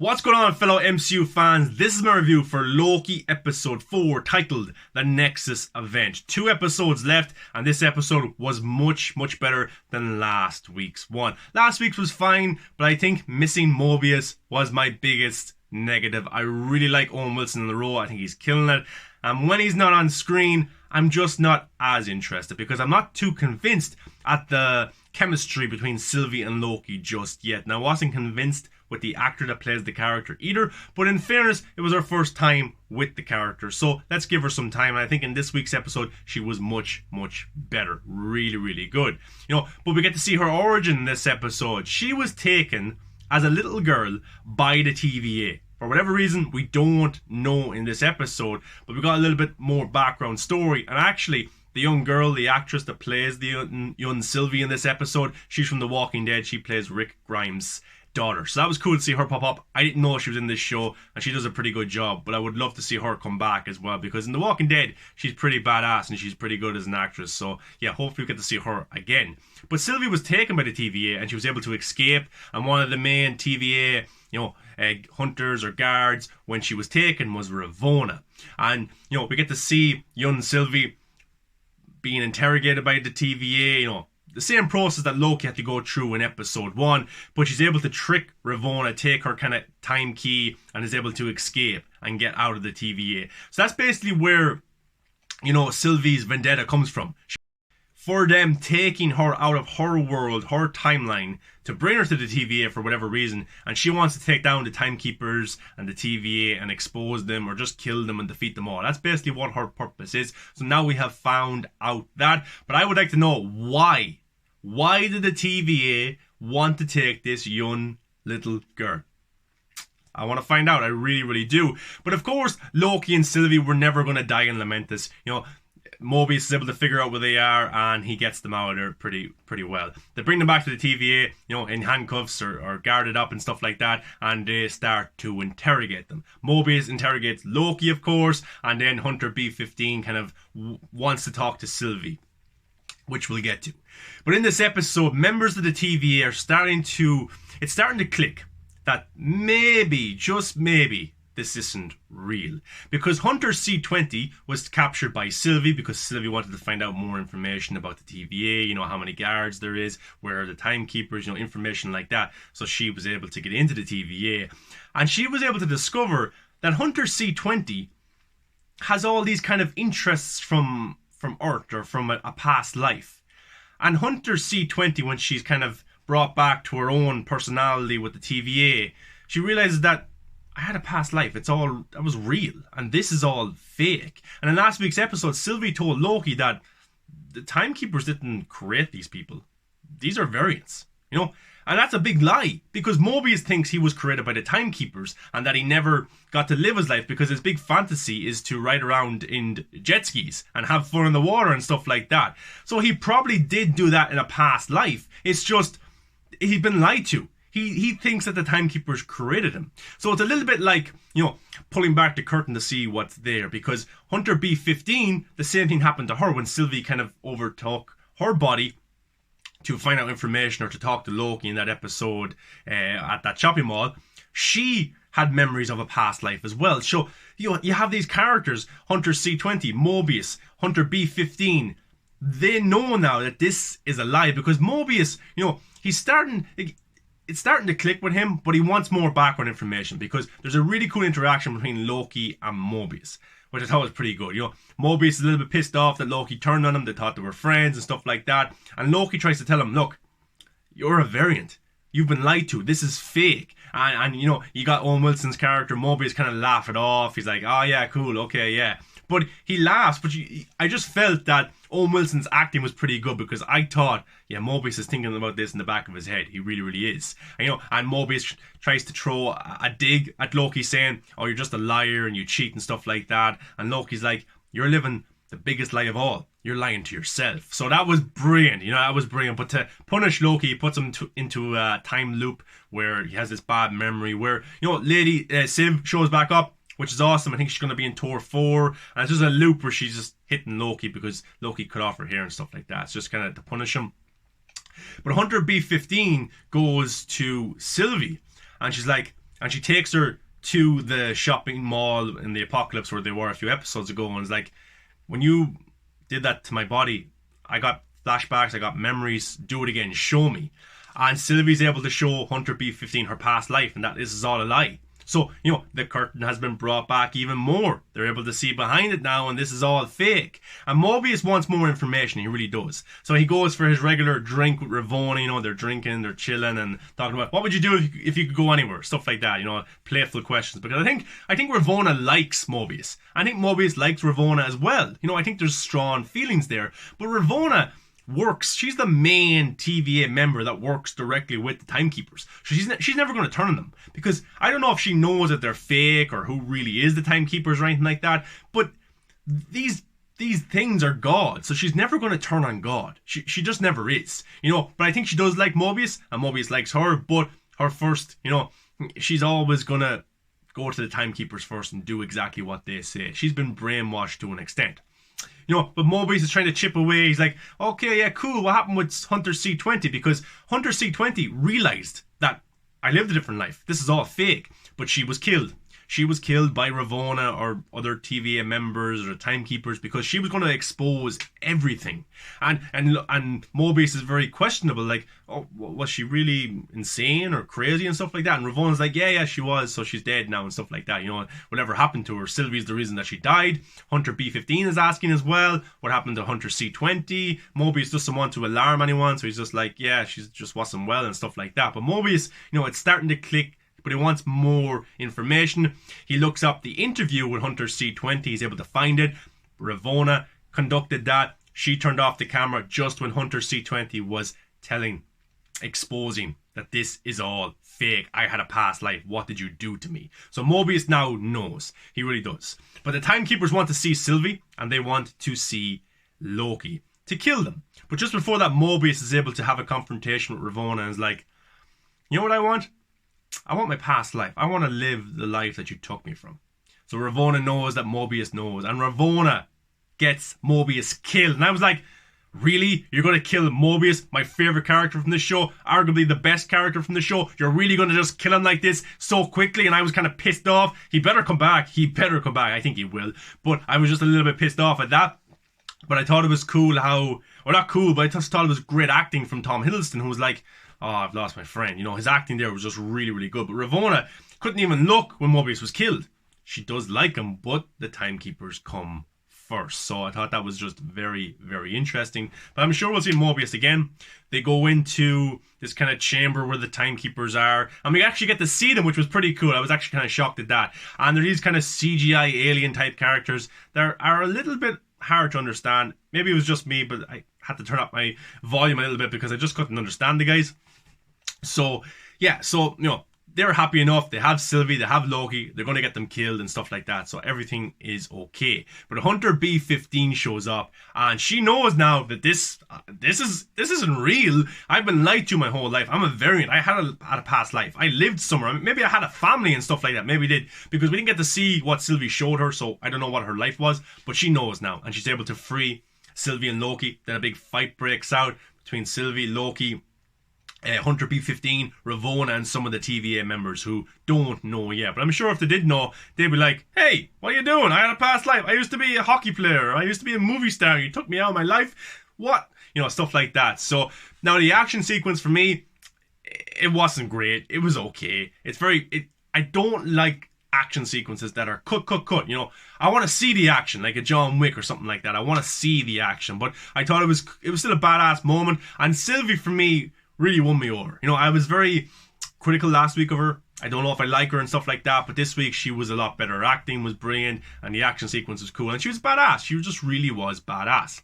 What's going on, fellow MCU fans? This is my review for Loki episode 4, titled The Nexus Event. 2 episodes left, and this episode was much better than last week's one. Last week's was fine, but I think missing Mobius was my biggest negative. I really like Owen Wilson in the role. I think he's killing it. And when he's not on screen, I'm just not as interested because I'm not too convinced at the chemistry between Sylvie and Loki just yet. And I wasn't convinced with the actor that plays the character either, but in fairness, it was her first time with the character, so let's give her some time. And I think in this week's episode she was much better. Really good, but we get to see her origin in this episode. She was taken as a little girl by the TVA. For whatever reason, we don't know in this episode, but we got a little bit more background story. And actually, the young girl, the actress that plays the young Sylvie in this episode, she's from The Walking Dead. She plays Rick Grimes' daughter. So that was cool to see her pop up. I didn't know she was in this show, and she does a pretty good job, but I would love to see her come back as well, because in The Walking Dead, she's pretty badass and she's pretty good as an actress. So yeah, hopefully we get to see her again. But Sylvie was taken by the TVA and she was able to escape, and one of the main TVA hunters or guards when she was taken was Ravonna. And we get to see young Sylvie being interrogated by the TVA, the same process that Loki had to go through in episode 1, but she's able to trick Ravonna, take her kind of time key, and is able to escape and get out of the TVA. So that's basically where, Sylvie's vendetta comes from. For them taking her out of her world, her timeline, to bring her to the TVA for whatever reason, and she wants to take down the timekeepers and the TVA and expose them or just kill them and defeat them all. That's basically what her purpose is. So now we have found out that, but I would like to know why. Why did the TVA want to take this young little girl? I want to find out. I really do. But of course, Loki and Sylvie were never going to die in Lamentus. Mobius is able to figure out where they are, and he gets them out of there pretty well. They bring them back to the TVA, in handcuffs or guarded up and stuff like that, and they start to interrogate them. Mobius interrogates Loki, of course, and then Hunter B-15 kind of wants to talk to Sylvie, which we'll get to. But in this episode, members of the TVA are starting to click that maybe, just maybe, this isn't real. Because Hunter C-20 was captured by Sylvie because Sylvie wanted to find out more information about the TVA, how many guards there is, where are the timekeepers, information like that. So she was able to get into the TVA. And she was able to discover that Hunter C-20 has all these kind of interests from Earth or from a past life. And Hunter C-20, when she's kind of brought back to her own personality with the TVA, she realizes that I had a past life. That was real. And this is all fake. And in last week's episode, Sylvie told Loki that the timekeepers didn't create these people. These are variants, And that's a big lie, because Mobius thinks he was created by the timekeepers and that he never got to live his life because his big fantasy is to ride around in jet skis and have fun in the water and stuff like that. So he probably did do that in a past life. It's just he's been lied to. He thinks that the timekeepers created him. So it's a little bit like, pulling back the curtain to see what's there, because Hunter B-15, the same thing happened to her when Sylvie kind of overtook her body to find out information or to talk to Loki in that episode at that shopping mall. She had memories of a past life as well. So you have these characters, Hunter C-20, Mobius, Hunter B-15. They know now that this is a lie, because Mobius, it's starting to click with him, but he wants more background information, because there's a really cool interaction between Loki and Mobius, which I thought was pretty good. Mobius is a little bit pissed off that Loki turned on him. They thought they were friends and stuff like that. And Loki tries to tell him, look, you're a variant. You've been lied to. This is fake. And you got Owen Wilson's character, Mobius, kind of laugh it off. He's like, oh yeah, cool, okay, yeah. But he laughs, but I just felt that Owen Wilson's acting was pretty good, because I thought, yeah, Mobius is thinking about this in the back of his head. He really is. And Mobius tries to throw a dig at Loki, saying, oh, you're just a liar and you cheat and stuff like that. And Loki's like, you're living the biggest lie of all. You're lying to yourself. So that was brilliant. That was brilliant. But to punish Loki, he puts him into a time loop where he has this bad memory where, Lady Siv shows back up, which is awesome. I think she's going to be in Thor 4. And it's just a loop where she's just hitting Loki because Loki cut off her hair and stuff like that. It's just kind of to punish him. But Hunter B-15 goes to Sylvie and she's like, and she takes her to the shopping mall in the apocalypse where they were a few episodes ago, and it's like, when you did that to my body, I got flashbacks, I got memories, do it again, show me. And Sylvie's able to show Hunter B-15 her past life, and that this is all a lie. So, the curtain has been brought back even more. They're able to see behind it now, and this is all fake. And Mobius wants more information, he really does. So he goes for his regular drink with Ravonna, they're drinking, they're chilling, and talking about, what would you do if you could go anywhere? Stuff like that, playful questions. Because I think Ravonna likes Mobius. I think Mobius likes Ravonna as well. I think there's strong feelings there. But Ravonna works. She's the main TVA member that works directly with the Timekeepers. So she's never going to turn on them, because I don't know if she knows that they're fake or who really is the Timekeepers or anything like that. But these things are God, so she's never going to turn on God. She just never is. But I think she does like Mobius, and Mobius likes her. But her first, she's always going to go to the Timekeepers first and do exactly what they say. She's been brainwashed to an extent. But Mobius is trying to chip away. He's like, okay, yeah, cool. What happened with Hunter C-20? Because Hunter C-20 realized that I lived a different life. This is all fake. But she was killed. She was killed by Ravonna or other TVA members or Timekeepers, because she was going to expose everything. And Mobius is very questionable. Like, oh, was she really insane or crazy and stuff like that? And Ravonna's like, yeah, she was. So she's dead now and stuff like that. Whatever happened to her. Sylvie's the reason that she died. Hunter B-15 is asking as well, what happened to Hunter C-20? Mobius doesn't want to alarm anyone. So he's just like, yeah, she just wasn't well and stuff like that. But Mobius, it's starting to click. But he wants more information. He looks up the interview with Hunter C-20. He's able to find it. Ravonna conducted that. She turned off the camera just when Hunter C-20 was exposing that this is all fake. I had a past life. What did you do to me? So Mobius now knows. He really does. But the Timekeepers want to see Sylvie, and they want to see Loki to kill them. But just before that, Mobius is able to have a confrontation with Ravonna and is like, you know what I want? I want my past life. I want to live the life that you took me from. So Ravonna knows that Mobius knows. And Ravonna gets Mobius killed. And I was like, really? You're going to kill Mobius, my favourite character from this show? Arguably the best character from the show? You're really going to just kill him like this so quickly? And I was kind of pissed off. He better come back. I think he will. But I was just a little bit pissed off at that. But I thought it was cool how... Or not cool, but I just thought it was great acting from Tom Hiddleston, who was like, oh, I've lost my friend. His acting there was just really, really good. But Ravonna couldn't even look when Mobius was killed. She does like him, but the Timekeepers come first. So I thought that was just very, very interesting. But I'm sure we'll see Mobius again. They go into this kind of chamber where the Timekeepers are. And we actually get to see them, which was pretty cool. I was actually kind of shocked at that. And they're these kind of CGI alien type characters that are a little bit hard to understand. Maybe it was just me, but I had to turn up my volume a little bit because I just couldn't understand the guys. So, yeah, they're happy enough. They have Sylvie, they have Loki, they're going to get them killed and stuff like that. So everything is okay. But Hunter B-15 shows up, and she knows now that this isn't real. I've been lied to my whole life. I'm a variant. I had a past life. I lived somewhere. Maybe I had a family and stuff like that. Maybe did, because we didn't get to see what Sylvie showed her. So I don't know what her life was, but she knows now, and she's able to free Sylvie and Loki. Then a big fight breaks out between Sylvie, Loki, Hunter B-15, Ravonna, and some of the TVA members who don't know yet. But I'm sure if they did know, they'd be like, hey, what are you doing? I had a past life. I used to be a hockey player. I used to be a movie star. You took me out of my life. What? Stuff like that. So now the action sequence for me, it wasn't great. It was okay. I don't like action sequences that are cut. I want to see the action, like a John Wick or something like that. I want to see the action. But I thought it was still a badass moment. And Sylvie, for me, really won me over. I was very critical last week of her. I don't know if I like her and stuff like that, but this week she was a lot better. Her acting was brilliant, and the action sequence was cool, and she was badass. She just really was badass.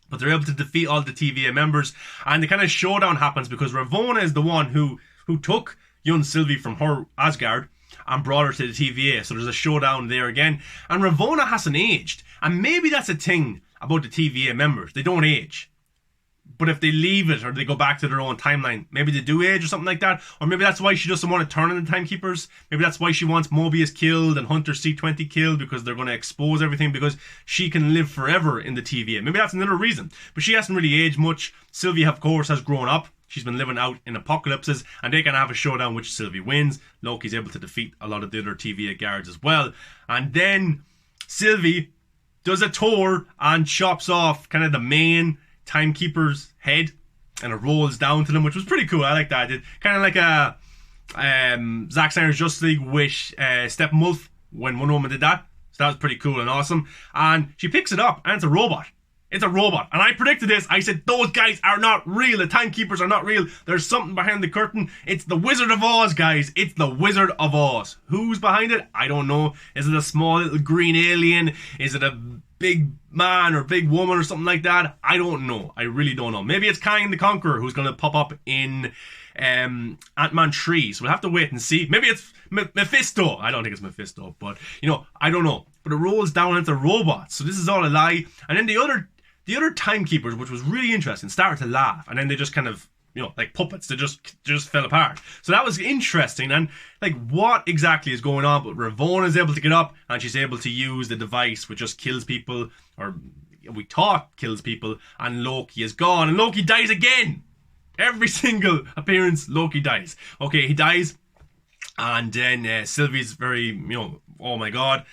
But they're able to defeat all the TVA members, and the kind of showdown happens because Ravonna is the one who took young Sylvie from her Asgard and brought her to the TVA. So there's a showdown there again, and Ravonna hasn't aged, and maybe that's a thing about the TVA members. They don't age. But if they leave it or they go back to their own timeline, maybe they do age or something like that. Or maybe that's why she doesn't want to turn on the Timekeepers. Maybe that's why she wants Mobius killed and Hunter C-20 killed, because they're going to expose everything, because she can live forever in the TVA. Maybe that's another reason. But she hasn't really aged much. Sylvie, of course, has grown up. she's been living out in apocalypses, and they kind of have a showdown which Sylvie wins. Loki's able to defeat a lot of the other TVA guards as well. And then Sylvie does a tour and chops off kind of the main timekeeper's head, and it rolls down to them, which was pretty cool. I like that. It kind of like a Zack Snyder's Justice League with Steppenwolf when Wonder Woman did that. So that was pretty cool and awesome. And she picks it up, and it's a robot. It's a robot. And I predicted this. I said, those guys are not real. The timekeepers are not real. There's something behind the curtain. It's the Wizard of Oz, guys. It's the Wizard of Oz. Who's behind it? I don't know. Is it a small little green alien? Is it a big man or big woman or something like that? I don't know. I really don't know. Maybe it's Kang the Conqueror who's going to pop up in Ant-Man 3. So we'll have to wait and see. Maybe it's Mephisto. I don't think it's Mephisto, but I don't know. But it rolls down into robots. So this is all a lie. And then the other timekeepers, which was really interesting, started to laugh, and then they just kind of, like puppets, they just fell apart. So that was interesting. And like, what exactly is going on? But Ravonna is able to get up, and she's able to use the device which just kills people, or we thought kills people, and Loki is gone, and Loki dies again. Every single appearance, Loki dies. Okay, he dies, and then Sylvie's very, oh my god.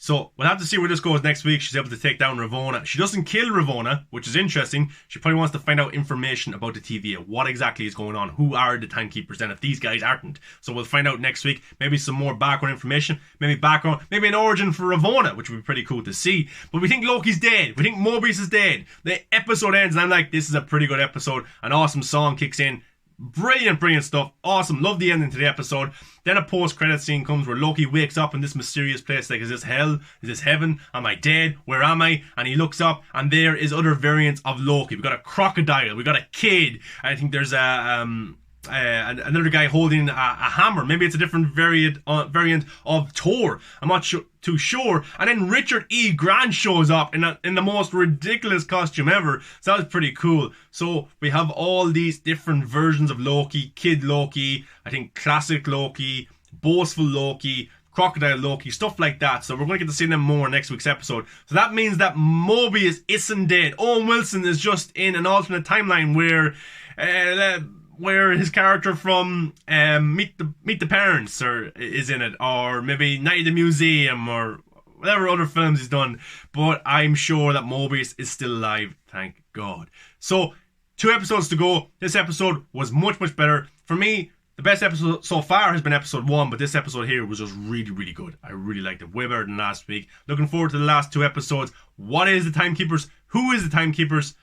So we'll have to see where this goes next week. She's able to take down Ravonna. She doesn't kill Ravonna, which is interesting. She probably wants to find out information about the TVA. What exactly is going on? Who are the timekeepers then if these guys aren't? So we'll find out next week. Maybe some more background information. Maybe an origin for Ravonna, which would be pretty cool to see. But we think Loki's dead. We think Mobius is dead. The episode ends and I'm like, this is a pretty good episode. An awesome song kicks in. Brilliant stuff. Awesome. Love the ending to the episode. Then a post-credit scene comes where Loki wakes up in this mysterious place. Like, is this hell? Is this heaven? Am I dead? Where am I? And he looks up and there is other variants of Loki. We got a crocodile. We got a kid. I think there's another guy holding a hammer. Maybe it's a different variant of Thor. I'm not too sure. And then Richard E. Grant shows up in the most ridiculous costume ever. So that was pretty cool. So we have all these different versions of Loki. Kid Loki, I think classic Loki, boastful Loki, crocodile Loki, stuff like that. So we're going to get to see them more next week's episode. So that means that Mobius isn't dead. Owen Wilson is just in an alternate timeline where his character from Meet the Parents is in it, or maybe Night at the Museum, or whatever other films he's done. But I'm sure that Mobius is still alive, thank God. So 2 episodes to go. This episode was much better. For me, the best episode so far has been episode 1, but this episode here was just really good. I really liked it, way better than last week. Looking forward to the last 2 episodes. What is the Timekeepers? Who is the Timekeepers?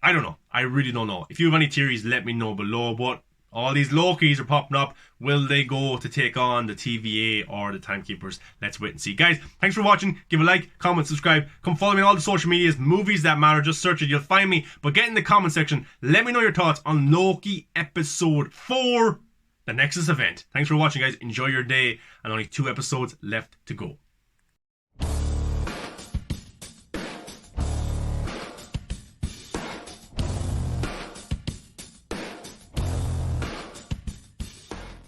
I don't know. I really don't know. If you have any theories, let me know below. But all these Lokis are popping up. Will they go to take on the TVA or the Timekeepers? Let's wait and see. Guys, thanks for watching. Give a like, comment, subscribe. Come follow me on all the social medias. Movies That Matter. Just search it. You'll find me. But get in the comment section. Let me know your thoughts on Loki episode 4, the Nexus event. Thanks for watching, guys. Enjoy your day. And only 2 episodes left to go.